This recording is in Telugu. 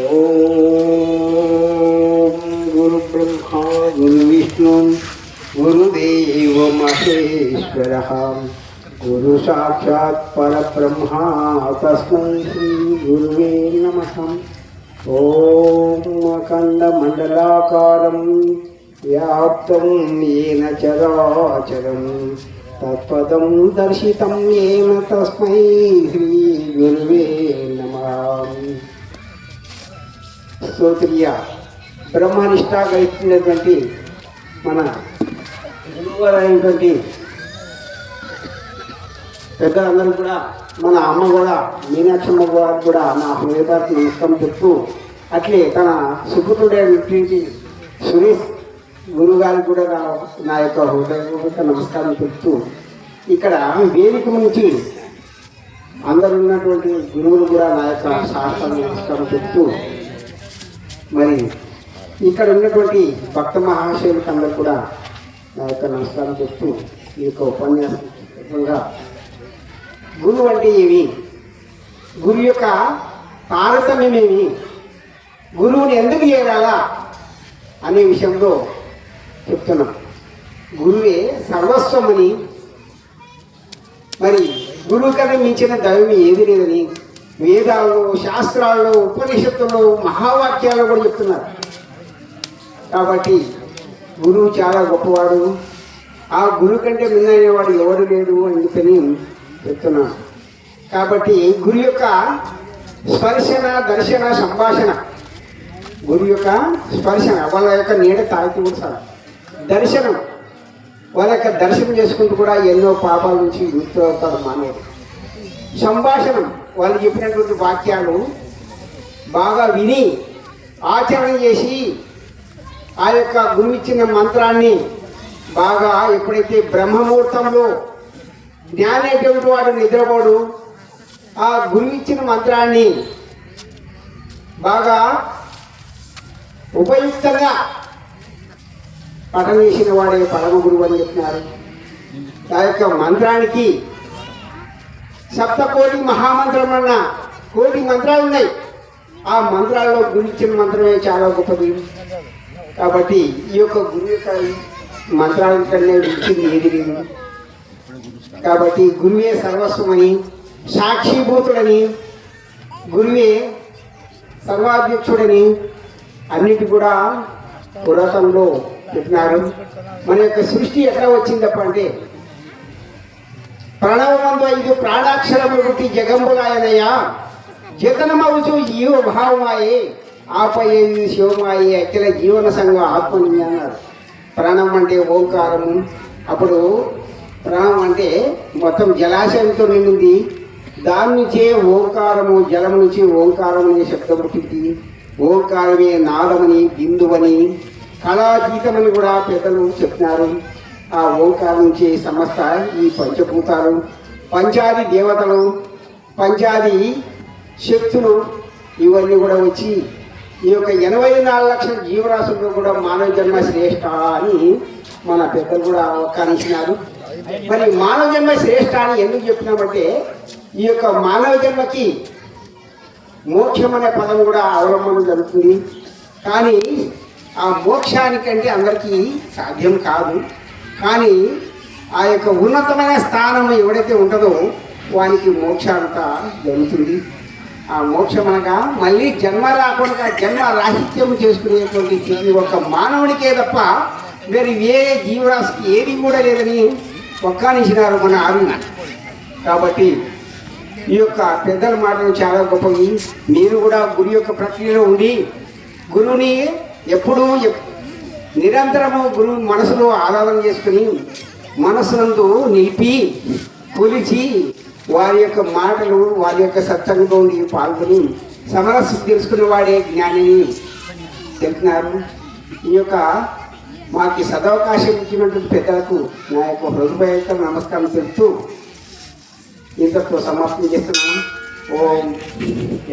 ఓం గురు బ్రహ్మ గురు విష్ణు గురుదేవ మహేశ్వర గురు సాక్షాత్ పరబ్రహ్మ తస్మై శ్రీ గురువే నమః. ఓం అఖండ మండలాకారం వ్యాప్తం ఏన చరాచరం తత్పదం దర్శితం ఏన తస్మై శ్రీ గురువే నమః. స్తోత్రియ బ్రహ్మనిష్ట గడిచినటువంటి మన గురువారైనటువంటి పెద్దలందరూ కూడా, మన అమ్మ కూడా, మీనాక్షమ్మ గారు కూడా నా హృదయపూర్వక నమస్కారం చెప్తూ, అట్లే తన సుపుత్రుడైనటువంటి సురేష్ గురుగారికి కూడా నా యొక్క హృదయపూర్వక నమస్కారం చెప్తూ, ఇక్కడ వేదిక నుంచి అందరు ఉన్నటువంటి గురువులు కూడా నా యొక్క శాస్త్ర నమస్కారం చెప్తూ, మరి ఇక్కడ ఉన్నటువంటి భక్త మహాశయులకు అందరూ కూడా నా యొక్క నమస్కారం చెప్తూ, ఈ యొక్క ఉపన్యాసంగా గురువు అంటే ఏమి, గురువు యొక్క తారతమ్యం ఏమి, గురువుని ఎందుకు చేరాలా అనే విషయంలో చెప్తున్నాం. గురువే సర్వస్వమని, మరి గురువు కన్నా మించిన దైవం ఏది లేదని వేదాల్లో, శాస్త్రాల్లో, ఉపనిషత్తుల్లో, మహావాక్యాల్లో కూడా చెప్తున్నారు. కాబట్టి గురువు చాలా గొప్పవాడు, ఆ గురువు కంటే మిన్నైనవాడు ఎవరు లేడు అందుకని చెప్తున్నాను. కాబట్టి గురు యొక్క స్పర్శన, దర్శన, సంభాషణ, గురు యొక్క స్పర్శన వాళ్ళ యొక్క నీడ తాగుతూ ఉంటారు. దర్శనం వాళ్ళ యొక్క దర్శనం చేసుకుంటూ కూడా ఎన్నో పాపాల నుంచి ముక్తి అవుతారు మానవుడు. సంభాషణం వాళ్ళు చెప్పినటువంటి వాక్యాలు బాగా విని ఆచరణ చేసి ఆ యొక్క గురువు ఇచ్చిన మంత్రాన్ని బాగా ఎప్పుడైతే బ్రహ్మముహూర్తంలో జ్ఞానేటువంటి వాడు నిద్రపోడు, ఆ గురువు ఇచ్చిన మంత్రాన్ని బాగా ఉపయుక్తంగా పఠన చేసిన వాడే పరమ గురువు అని చెప్తున్నారు. ఆ యొక్క మంత్రానికి సప్తకోటి మహామంత్రమన్న కోటి మంత్రాలు ఉన్నాయి. ఆ మంత్రాల్లో గురు ఇచ్చిన మంత్రమే చాలా గొప్పది. కాబట్టి ఈ యొక్క గురువు యొక్క మంత్రాల కన్నా ఇచ్చింది ఏది లేదు. కాబట్టి గురువే సర్వస్వమని, సాక్షిభూతుడని, గురువే సర్వాధ్యక్షుడని అన్నిటి కూడా పురాతనలో చెప్పినారు. మన యొక్క సృష్టి ఎట్లా వచ్చింది తప్ప అంటే, ప్రణవమందు 5 ప్రాణాక్షరము పుట్టి జగంబులాయనయ్య జతనమవుచు జీవ భావమాయే ఆపై శివమాయే అఖిల జీవన సంఘ ఆత్మని అన్నారు. ప్రాణం అంటే ఓంకారము. అప్పుడు ప్రాణం అంటే మొత్తం జలాశయంతో నిండింది. దాని నుంచే ఓంకారము, జలం నుంచి ఓంకారం అనే శబ్దం పుట్టింది. ఓంకారమే నాదమని, బిందువని, కళాతీతమని కూడా పెద్దలు చెప్తున్నారు. ఆ ఓంకారం నుంచి సమస్త ఈ పంచభూతాలు, పంచాది దేవతలు, పంచాది శక్తులు ఇవన్నీ కూడా వచ్చి ఈ యొక్క 84 లక్షల జీవరాశుల్లో కూడా మానవ జన్మ శ్రేష్ట అని మన పెద్దలు కూడా అవకాశించినారు. మరి మానవ జన్మ శ్రేష్ట అని ఎందుకు చెప్తున్నామంటే, ఈ యొక్క మానవ జన్మకి మోక్షం అనే పదం కూడా అవలంబన జరుగుతుంది. కానీ ఆ మోక్షానికంటే అందరికీ సాధ్యం కాదు. కానీ ఆ యొక్క ఉన్నతమైన స్థానం ఎవడైతే ఉంటుందో వానికి మోక్షాంతా జరుగుతుంది. ఆ మోక్షం అనగా మళ్ళీ జన్మ రాకుండా జన్మ రాహిత్యం చేసుకునేటువంటి స్థితి ఒక మానవునికే తప్ప మరి ఏ జీవరాశికి ఏది కూడా లేదని ఒక్కానిచ్చినారు మన ఆరుని. కాబట్టి ఈ యొక్క పెద్దల మాటలు చాలా గొప్పవి. మీరు కూడా గురు యొక్క ప్రక్రియలో ఉండి గురువుని ఎప్పుడూ నిరంతరము గురువు మనసులో ఆరాధన చేసుకుని మనసునందు నిలిపి కొలిచి వారి యొక్క మాటలు, వారి యొక్క సత్సంగంలో పాల్గొని సమరస్సు తెలుసుకునే వాడే జ్ఞానిని చెప్తున్నారు. ఈ యొక్క మాకు సదవకాశం ఇచ్చినటువంటి పెద్దలకు నా యొక్క హృదయపూర్వక నమస్కారం తెలుపుతూ ఇంతతో సమాప్తం చేస్తున్నాను. ఓం